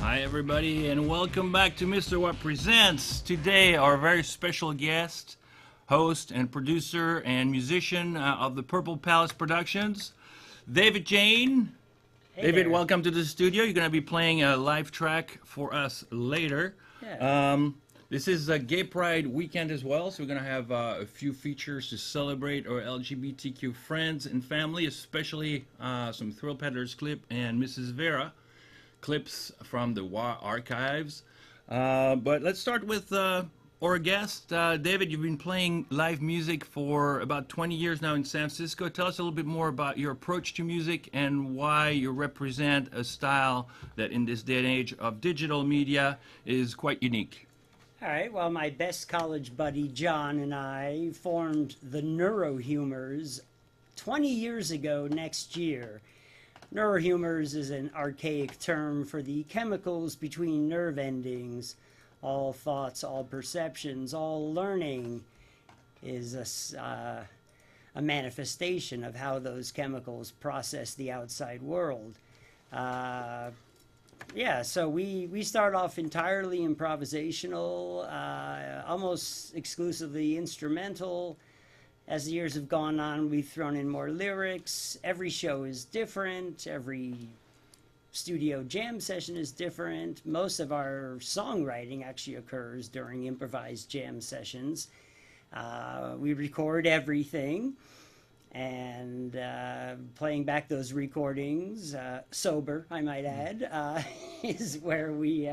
Hi, everybody, and welcome back to Mr. What Presents. Today, our very special guest, host and producer and musician of the Purple Palace Productions, David Jayne. Hey David, there. welcome to the studio. You're going to be playing a live track for us later. Yeah. This is a Gay Pride weekend as well, so we're going to have a few features to celebrate our LGBTQ friends and family, especially some Thrill Peddlers clip and Mrs. Vera clips from the WA archives. But let's start with our guest. David, you've been playing live music for about 20 years now in San Francisco. Tell us a little bit more about your approach to music and why you represent a style that in this day and age of digital media is quite unique. All right. Well, my best college buddy John and I formed the Neurohumors 20 years ago next year. Neurohumors is an archaic term for the chemicals between nerve endings. All thoughts, all perceptions, all learning is a manifestation of how those chemicals process the outside world. Yeah, so we start off entirely improvisational, almost exclusively instrumental. As the years have gone on, we've thrown in more lyrics. Every show is different. Every studio jam session is different. Most of our songwriting actually occurs during improvised jam sessions. We record everything. And playing back those recordings, sober, I might add, is where we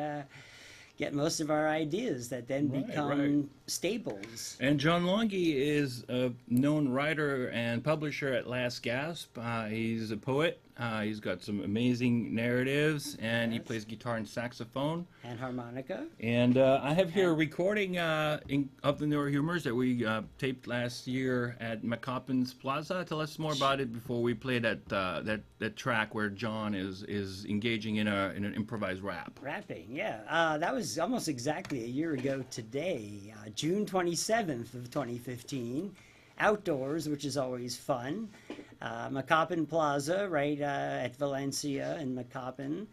get most of our ideas that then become staples. And John Longy is a known writer and publisher at Last Gasp. He's a poet. He's got some amazing narratives, and he plays guitar and saxophone. And harmonica. And I have here a recording of the Neurohumors that we taped last year at McCoppin's Plaza. Tell us more about it before we play that track where John is engaging in an improvised rap. Rapping, yeah. That was almost exactly a year ago today, June 27th of 2015. Outdoors, which is always fun. McCoppin Plaza, right at Valencia and McCoppin,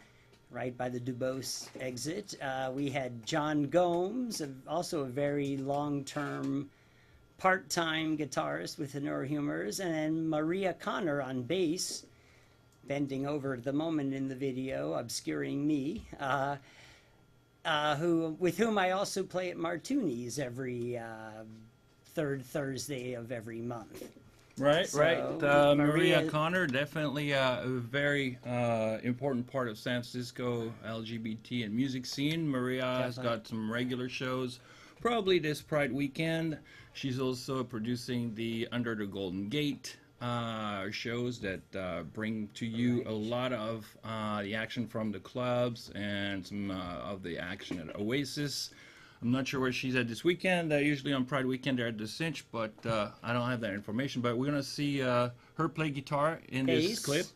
right by the Dubose exit. We had John Gomes, also a very long-term part-time guitarist with the Neurohumors, and then Maria Connor on bass, bending over at the moment in the video, obscuring me, with whom I also play at Martuni's every third Thursday of every month. Right, So, right. Maria Maria Connor, definitely a very important part of San Francisco LGBT and music scene. Maria has got some regular shows, probably this Pride weekend. She's also producing the Under the Golden Gate shows that bring to you a lot of the action from the clubs and some of the action at Oasis. I'm not sure where she's at this weekend. Usually on Pride weekend they're at the Cinch, but I don't have that information. But we're going to see her play guitar in this clip.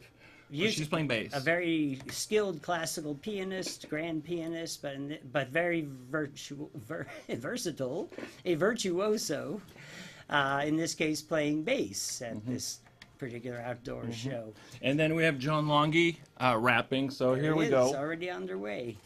She's playing bass. A very skilled classical pianist, grand pianist, but very versatile, a virtuoso, in this case playing bass at this particular outdoor show. And then we have John Longy rapping, so here we go. It's already underway.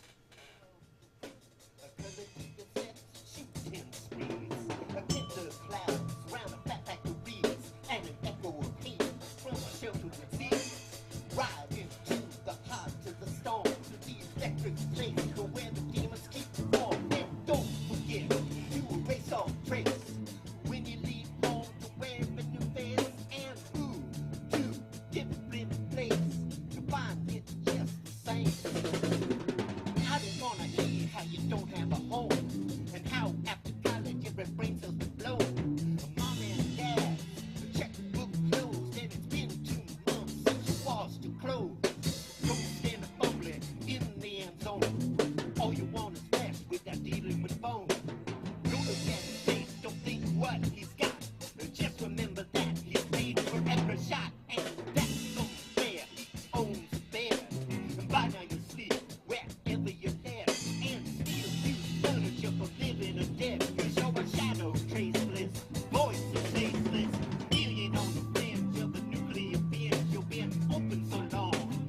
Million on the fringe of the nuclear binge. You've been open so long.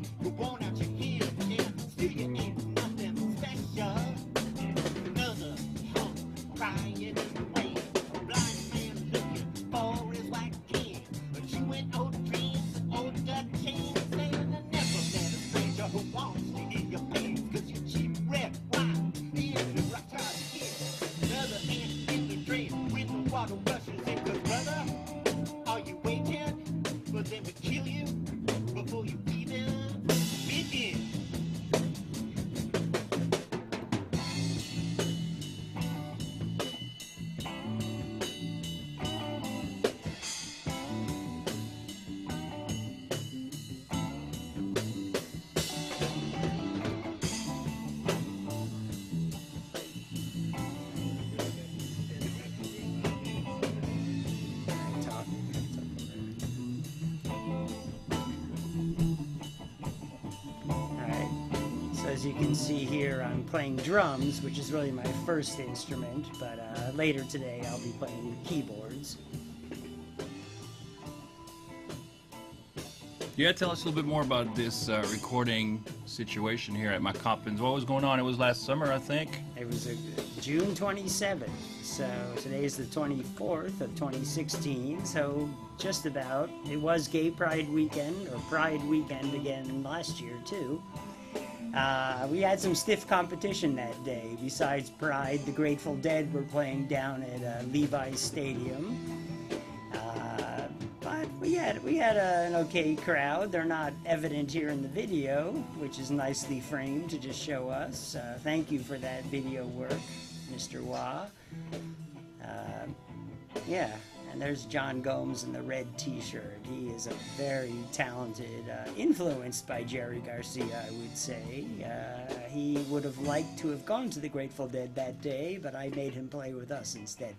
as you can see here, I'm playing drums, which is really my first instrument, but later today I'll be playing keyboards. Yeah, tell us a little bit more about this recording situation here at McCoppins. What was going on? It was last summer, I think. It was June 27th, so today's the 24th of 2016, so just about. It was Gay Pride Weekend, or Pride Weekend again last year, too. We had some stiff competition that day. Besides Pride, the Grateful Dead were playing down at Levi's Stadium. But we had an okay crowd. They're not evident here in the video, which is nicely framed to just show us. Thank you for that video work, Mr. Wah. Yeah, and there's John Gomes in the red t-shirt. He is a very talented, influenced by Jerry Garcia, I would say. He would have liked to have gone to the Grateful Dead that day, but I made him play with us instead.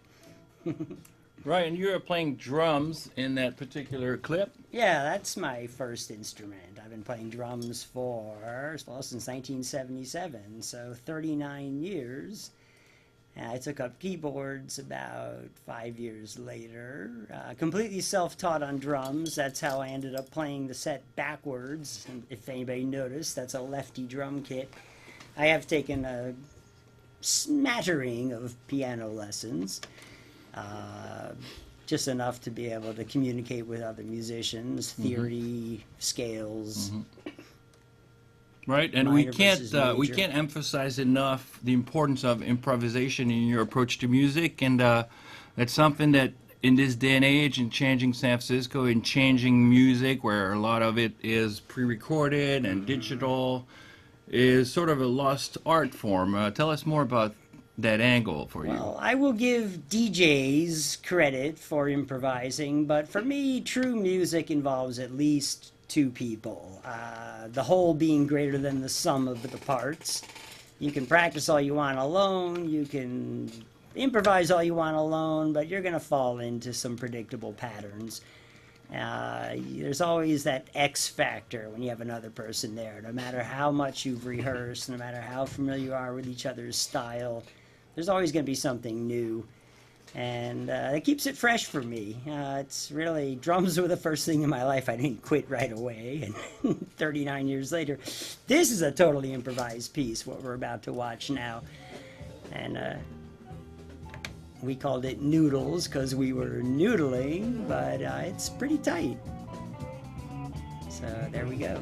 Right, and you're playing drums in that particular clip? Yeah, that's my first instrument. I've been playing drums since 1977, so 39 years. I took up keyboards about 5 years later. Completely self-taught on drums. That's how I ended up playing the set backwards. And if anybody noticed, that's a lefty drum kit. I have taken a smattering of piano lessons. Just enough to be able to communicate with other musicians, theory, scales. Right, and we can't emphasize enough the importance of improvisation in your approach to music, and that's something that in this day and age, in changing San Francisco, in changing music, where a lot of it is pre-recorded and digital, is sort of a lost art form. Tell us more about that angle for you. Well, I will give DJs credit for improvising, but for me, true music involves at least two people, the whole being greater than the sum of the parts. You can practice all you want alone, you can improvise all you want alone, but you're going to fall into some predictable patterns. There's always that X factor when you have another person there. No matter how much you've rehearsed, no matter how familiar you are with each other's style, there's always going to be something new. And it keeps it fresh for me. It's really, drums were the first thing in my life I didn't quit right away. And 39 years later, this is a totally improvised piece, what we're about to watch now. And we called it Noodles because we were noodling, but it's pretty tight. So there we go.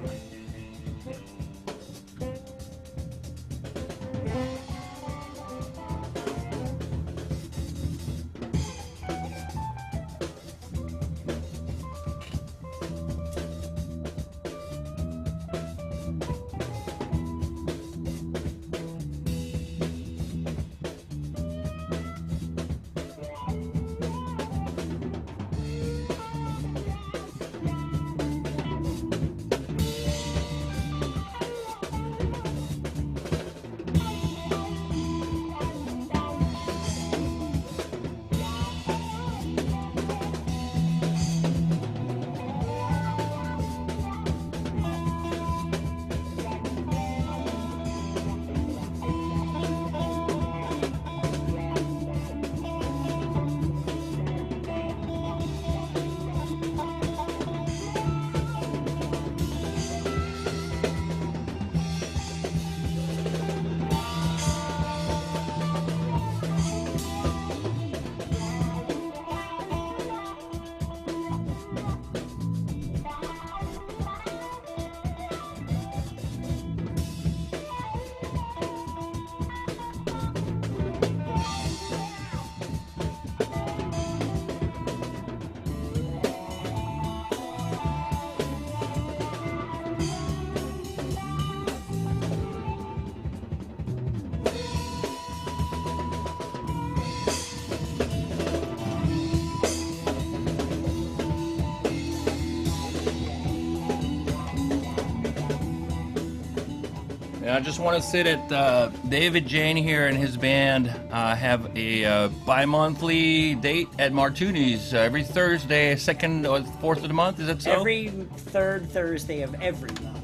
I just want to say that David Jayne here and his band have a bi-monthly date at Martuni's every Thursday, 2nd or 4th of the month. Is that so? Every third Thursday of every month.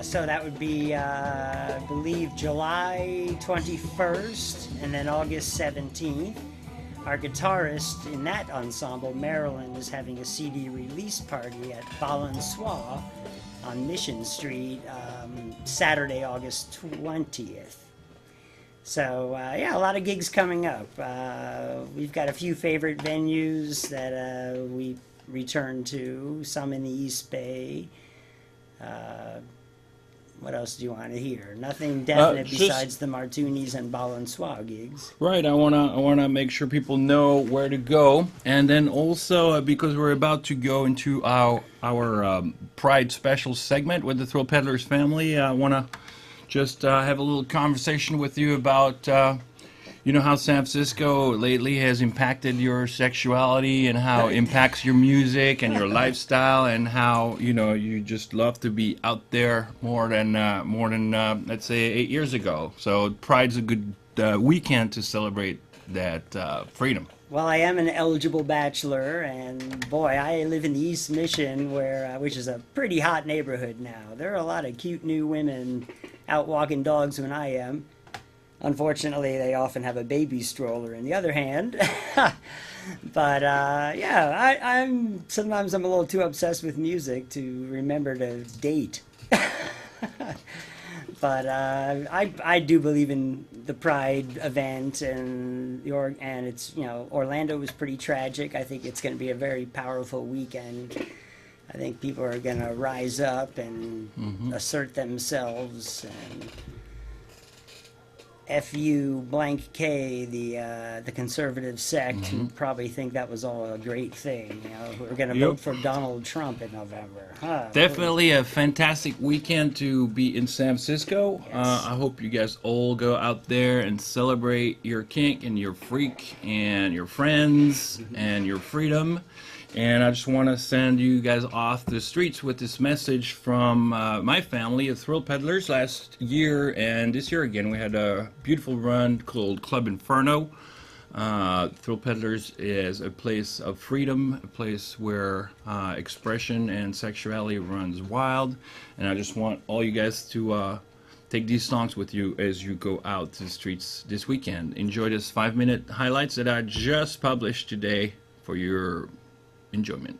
So that would be, I believe, July 21st and then August 17th. Our guitarist in that ensemble, Marilyn, is having a CD release party at Balançois on Mission Street, Saturday, August 20th. So, yeah, a lot of gigs coming up. We've got a few favorite venues that we return to, some in the East Bay. What else do you want to hear? Nothing definite besides the Martunis and Balançois gigs. Right, I wanna make sure people know where to go, and then also because we're about to go into our Pride special segment with the Thrill Peddlers family, I wanna just have a little conversation with you about how San Francisco lately has impacted your sexuality and how it impacts your music and your lifestyle, and how you just love to be out there more than let's say 8 years ago. So Pride's a good weekend to celebrate that freedom. Well, I am an eligible bachelor, and boy, I live in the East Mission, which is a pretty hot neighborhood now. There are a lot of cute new women out walking dogs when I am. Unfortunately, they often have a baby stroller in the other hand. But yeah, sometimes I'm a little too obsessed with music to remember to date. But I do believe in the Pride event, and it's Orlando was pretty tragic. I think it's going to be a very powerful weekend. I think people are going to rise up and assert themselves, and FU blank K, the conservative sect, who probably think that was all a great thing. We're going to vote for Donald Trump in November. Definitely a fantastic weekend to be in San Francisco. Yes. I hope you guys all go out there and celebrate your kink and your freak and your friends and your freedom. And I just want to send you guys off the streets with this message from my family of Thrill Peddlers. Last year and this year again, we had a beautiful run called Club Inferno. Thrill Peddlers is a place of freedom, a place where expression and sexuality runs wild. And I just want all you guys to take these songs with you as you go out to the streets this weekend. Enjoy this 5-minute highlights that I just published today for your enjoyment.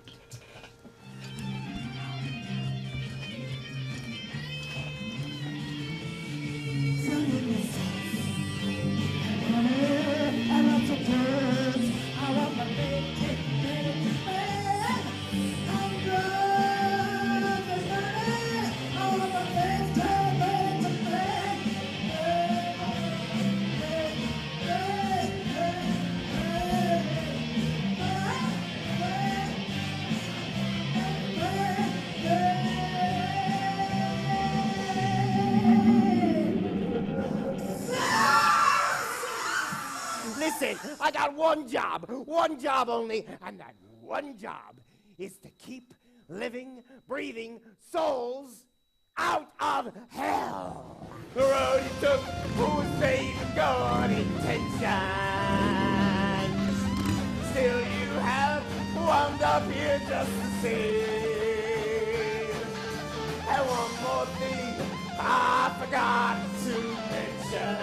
Listen, I got one job only, and that one job is to keep living, breathing souls out of hell. The road he took, who's safe and good intentions. Still you have wound up here just the same. And one more thing I forgot to mention.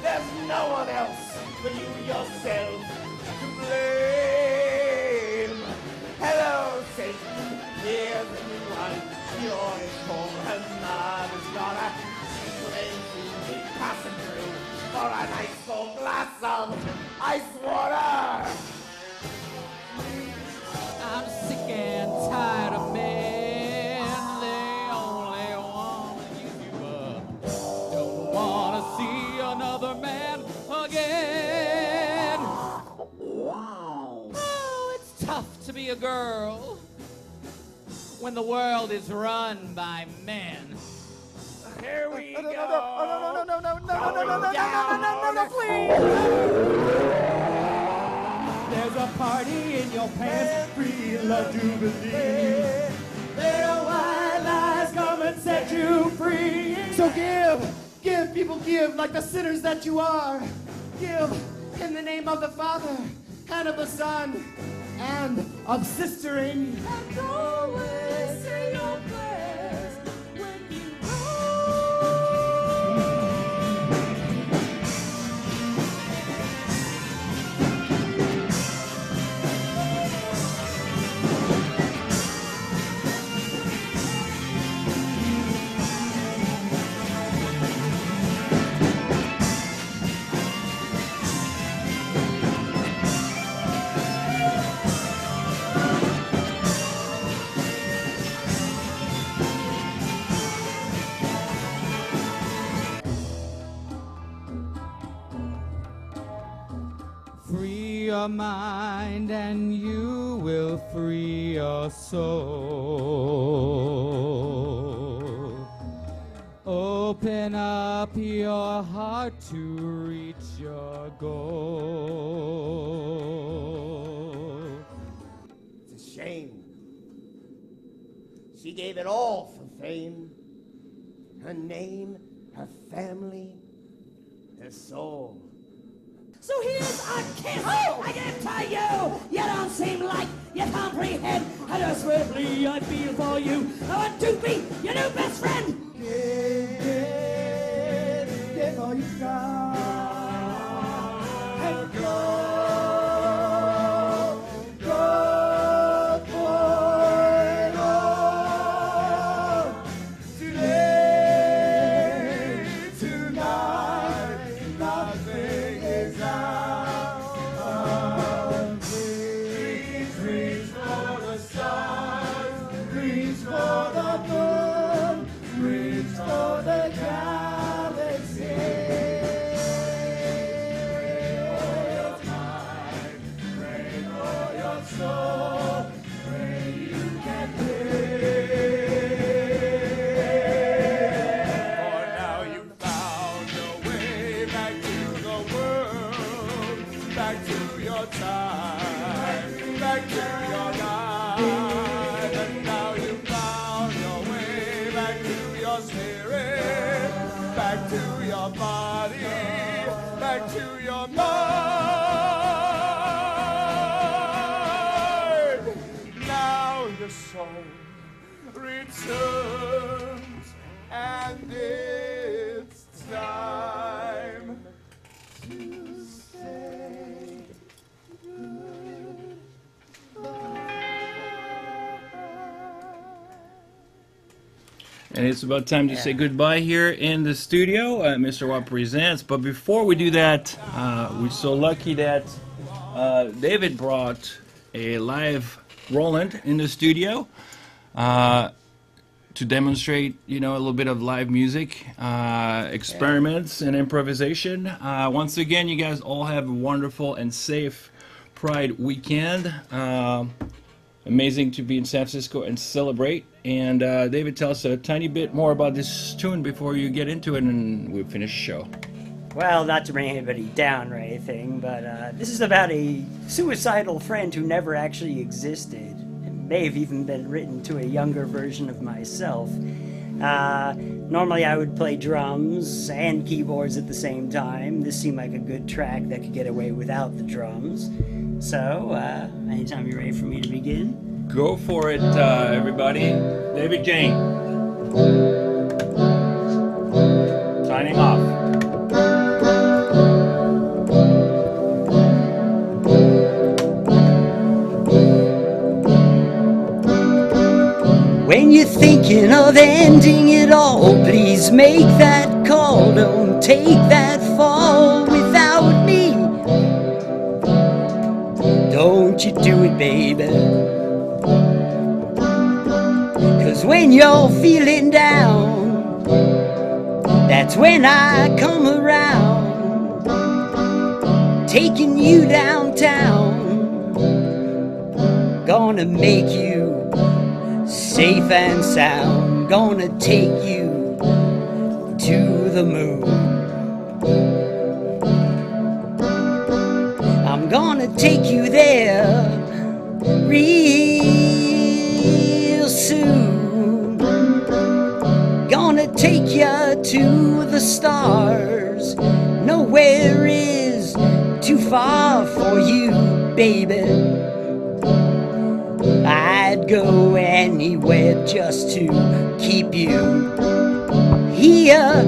There's no one else but you yourself to blame. Hello, Satan. Here's a new one. You're his home, her mother's daughter. She claims to be passing through for a nice full glass of ice water. I'm sick and tired of men. They only want to use you up. Don't want to see another man again. Oh, it's tough to be a girl when the world is run by men. Here we go. No, please. There's a party in your pants, free love jubilee. Little white lies come and set you free. So give, people give like the sinners that you are. Give in the name of the Father and of the Son and of sistering. And always say your prayers. mind and you will free your soul. Open up your heart to reach your goal. It's a shame. She gave it all for fame. Her name, her family, her soul. So here's a kiss I give to you. You don't seem like you comprehend how desperately I feel for you. I want to be your new best friend. Give all you got and go for it all. Today, tonight, nothing is out. Reach for the stars, reach for the moon, reach for the galaxy. Pray for your soul, pray you can live. For now you found your way back to the world, back to your time, back to your life. And now you found your way back to your spirit, back to your body, back to your mind. Now your soul returns, and it's time to say And it's about time to say goodbye here in the studio. Mr. Watt presents. But before we do that, we're so lucky that David brought a live Roland in the studio to demonstrate, a little bit of live music, experiments and improvisation. Once again, you guys all have a wonderful and safe Pride weekend. Amazing to be in San Francisco and celebrate. And David, tell us a tiny bit more about this tune before you get into it, and we'll finish the show. Well, not to bring anybody down or anything, but this is about a suicidal friend who never actually existed. It may have even been written to a younger version of myself. Normally I would play drums and keyboards at the same time. This seemed like a good track that could get away without the drums. So, anytime you're ready for me to begin. Go for it, everybody. David Jayne. Signing off. When you're thinking of ending it all, please make that call. Don't take that fall without me. Don't you do it, baby. 'Cause when you're feeling down, that's when I come around, taking you downtown. Gonna make you safe and sound, gonna take you to the moon. I'm gonna take you there real soon. Gonna take you to the stars. Nowhere is too far for you, baby. I'd go anywhere just to keep you here.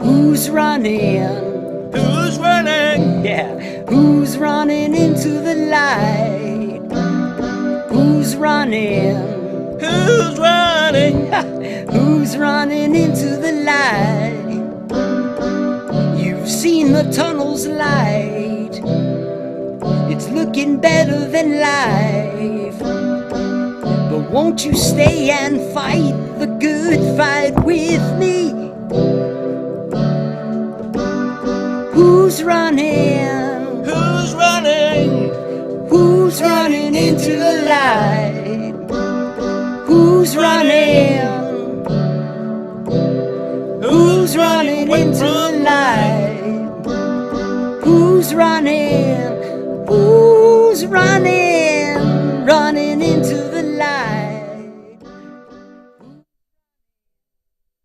Who's running? Who's running? Yeah, who's running into the light? Who's running? Who's running? Who's running into the light? You've seen the tunnel's light. It's looking better than life. But won't you stay and fight the good fight with me? Who's running? Who's running? Who's running into the light? Who's running? Who's running into the light? Who's running? Who's running? Running